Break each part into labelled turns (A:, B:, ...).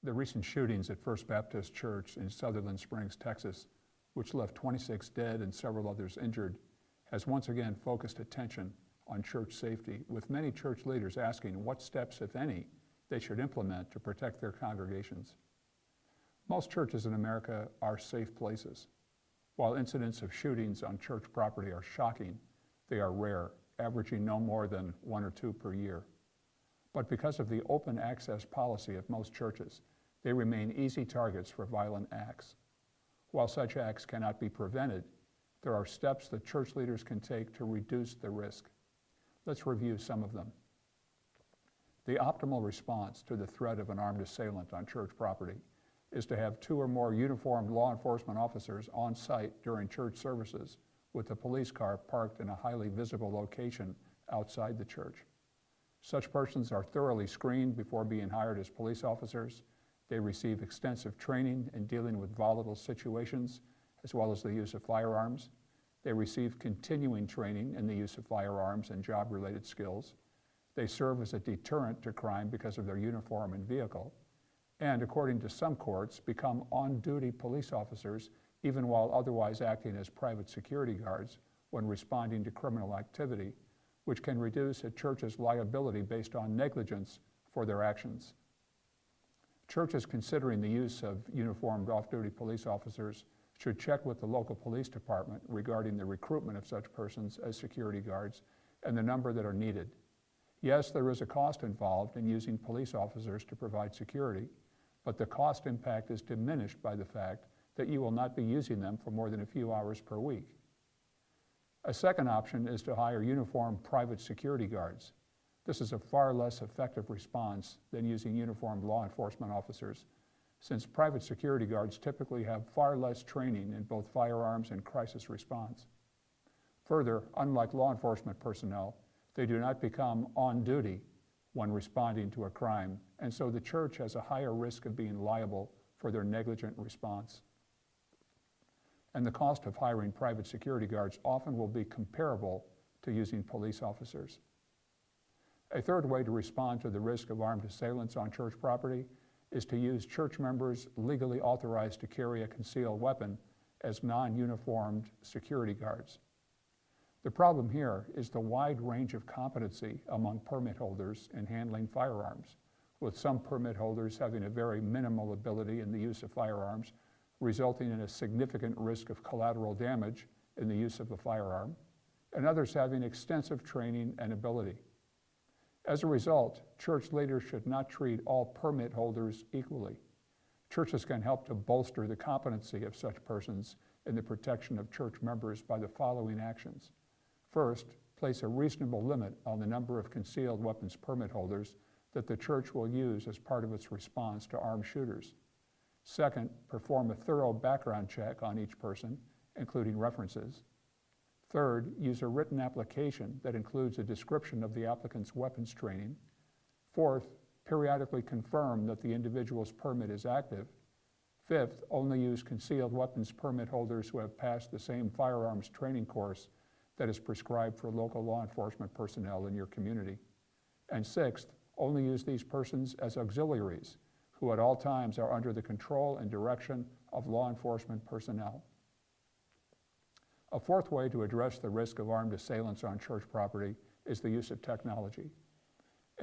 A: The recent shootings at First Baptist Church in Sutherland Springs, Texas, which left 26 dead and several others injured, has once again focused attention on church safety, with many church leaders asking what steps, if any, they should implement to protect their congregations. Most churches in America are safe places. While incidents of shootings on church property are shocking, they are rare, averaging no more than 1 or 2 per year. But because of the open access policy of most churches, they remain easy targets for violent acts. While such acts cannot be prevented, there are steps that church leaders can take to reduce the risk. Let's review some of them. The optimal response to the threat of an armed assailant on church property is to have 2 or more uniformed law enforcement officers on site during church services, with the police car parked in a highly visible location outside the church. Such persons are thoroughly screened before being hired as police officers. They receive extensive training in dealing with volatile situations, as well as the use of firearms. They receive continuing training in the use of firearms and job-related skills. They serve as a deterrent to crime because of their uniform and vehicle, and according to some courts, become on-duty police officers even while otherwise acting as private security guards when responding to criminal activity, which can reduce a church's liability based on negligence for their actions. Churches considering the use of uniformed off-duty police officers should check with the local police department regarding the recruitment of such persons as security guards and the number that are needed. Yes, there is a cost involved in using police officers to provide security, but the cost impact is diminished by the fact that you will not be using them for more than a few hours per week. A second option is to hire uniformed private security guards. This is a far less effective response than using uniformed law enforcement officers, since private security guards typically have far less training in both firearms and crisis response. Further, unlike law enforcement personnel, they do not become on duty when responding to a crime, and so the church has a higher risk of being liable for their negligent response. And the cost of hiring private security guards often will be comparable to using police officers. A third way to respond to the risk of armed assailants on church property is to use church members legally authorized to carry a concealed weapon as non-uniformed security guards. The problem here is the wide range of competency among permit holders in handling firearms, with some permit holders having a very minimal ability in the use of firearms, resulting in a significant risk of collateral damage in the use of a firearm, and others having extensive training and ability. As a result, church leaders should not treat all permit holders equally. Churches can help to bolster the competency of such persons in the protection of church members by the following actions. First, place a reasonable limit on the number of concealed weapons permit holders that the church will use as part of its response to armed shooters. Second, perform a thorough background check on each person, including references. Third, use a written application that includes a description of the applicant's weapons training. Fourth, periodically confirm that the individual's permit is active. Fifth, only use concealed weapons permit holders who have passed the same firearms training course that is prescribed for local law enforcement personnel in your community. And sixth, only use these persons as auxiliaries who at all times are under the control and direction of law enforcement personnel. A fourth way to address the risk of armed assailants on church property is the use of technology.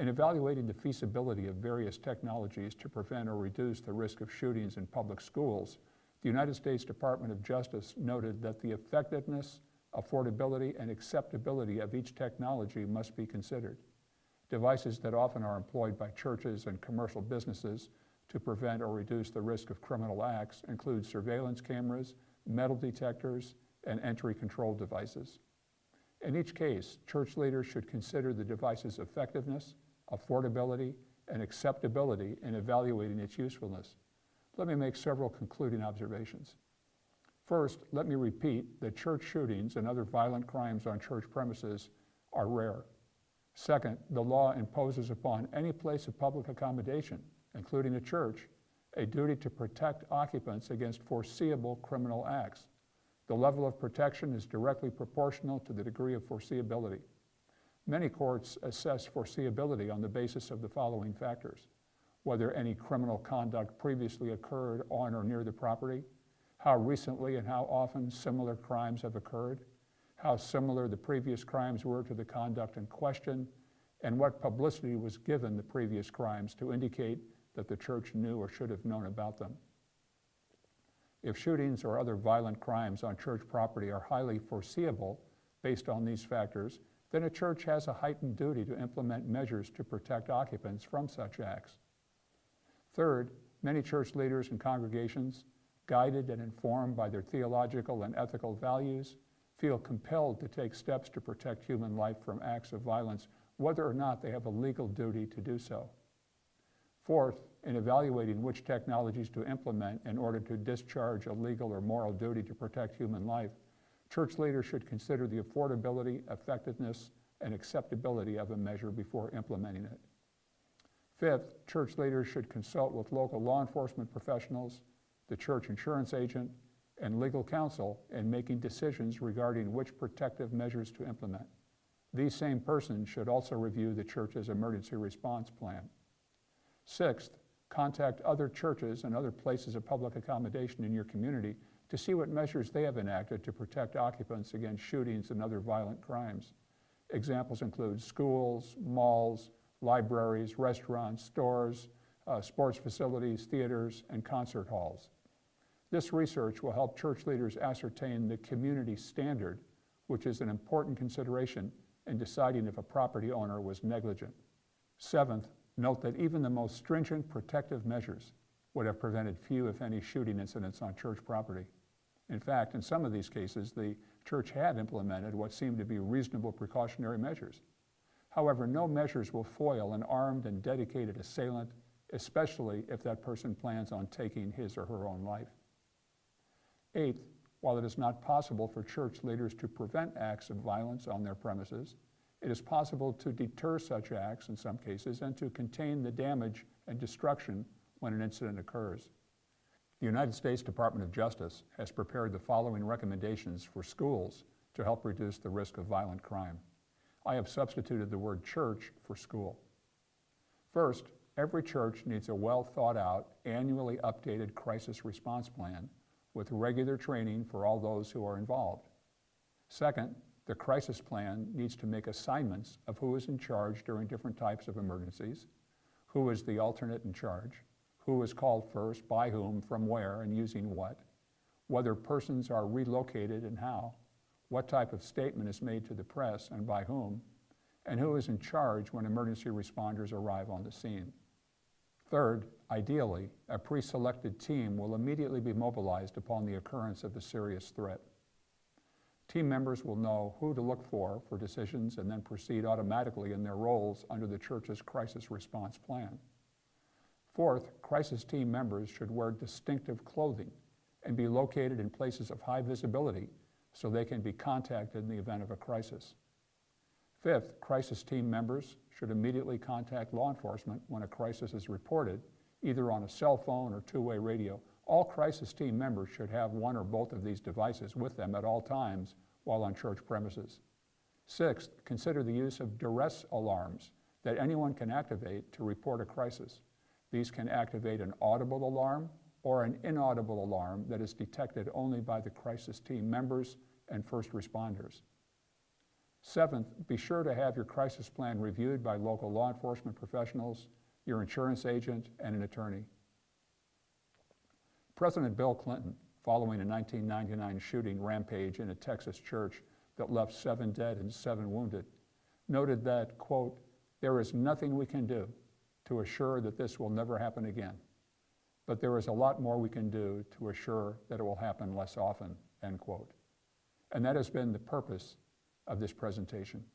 A: In evaluating the feasibility of various technologies to prevent or reduce the risk of shootings in public schools, the United States Department of Justice noted that the effectiveness, affordability, and acceptability of each technology must be considered. Devices that often are employed by churches and commercial businesses to prevent or reduce the risk of criminal acts include surveillance cameras, metal detectors, and entry control devices. In each case, church leaders should consider the device's effectiveness, affordability, and acceptability in evaluating its usefulness. Let me make several concluding observations. First, let me repeat that church shootings and other violent crimes on church premises are rare. Second, the law imposes upon any place of public accommodation, including a church, a duty to protect occupants against foreseeable criminal acts. The level of protection is directly proportional to the degree of foreseeability. Many courts assess foreseeability on the basis of the following factors. whether any criminal conduct previously occurred on or near the property, how recently and how often similar crimes have occurred, how similar the previous crimes were to the conduct in question, and what publicity was given the previous crimes to indicate that the church knew or should have known about them. If shootings or other violent crimes on church property are highly foreseeable based on these factors, then a church has a heightened duty to implement measures to protect occupants from such acts. Third, many church leaders and congregations, guided and informed by their theological and ethical values, feel compelled to take steps to protect human life from acts of violence, whether or not they have a legal duty to do so. Fourth, in evaluating which technologies to implement in order to discharge a legal or moral duty to protect human life, church leaders should consider the affordability, effectiveness, and acceptability of a measure before implementing it. Fifth, church leaders should consult with local law enforcement professionals, the church insurance agent, and legal counsel in making decisions regarding which protective measures to implement. These same persons should also review the church's emergency response plan. Sixth, contact other churches and other places of public accommodation in your community to see what measures they have enacted to protect occupants against shootings and other violent crimes. Examples include schools, malls, libraries, restaurants, stores, sports facilities, theaters, and concert halls. This research will help church leaders ascertain the community standard, which is an important consideration in deciding if a property owner was negligent. Seventh, note that even the most stringent protective measures would have prevented few, if any, shooting incidents on church property. In fact, in some of these cases, the church had implemented what seemed to be reasonable precautionary measures. However, no measures will foil an armed and dedicated assailant, especially if that person plans on taking his or her own life. Eighth, while it is not possible for church leaders to prevent acts of violence on their premises, it is possible to deter such acts in some cases and to contain the damage and destruction when an incident occurs. The United States Department of Justice has prepared the following recommendations for schools to help reduce the risk of violent crime. I have substituted the word church for school. First, every church needs a well thought out, annually updated crisis response plan with regular training for all those who are involved. Second, the crisis plan needs to make assignments of who is in charge during different types of emergencies, who is the alternate in charge, who is called first, by whom, from where, and using what, whether persons are relocated and how, what type of statement is made to the press and by whom, and who is in charge when emergency responders arrive on the scene. Third, ideally, a pre-selected team will immediately be mobilized upon the occurrence of a serious threat. Team members will know who to look for decisions and then proceed automatically in their roles under the church's crisis response plan. Fourth, crisis team members should wear distinctive clothing and be located in places of high visibility so they can be contacted in the event of a crisis. Fifth, crisis team members should immediately contact law enforcement when a crisis is reported, either on a cell phone or two-way radio. All crisis team members should have one or both of these devices with them at all times while on church premises. Sixth, consider the use of duress alarms that anyone can activate to report a crisis. These can activate an audible alarm or an inaudible alarm that is detected only by the crisis team members and first responders. Seventh, be sure to have your crisis plan reviewed by local law enforcement professionals, your insurance agent, and an attorney. President Bill Clinton, following a 1999 shooting rampage in a Texas church that left 7 dead and 7 wounded, noted that, quote, "There is nothing we can do to assure that this will never happen again, but there is a lot more we can do to assure that it will happen less often," end quote. And that has been the purpose of this presentation.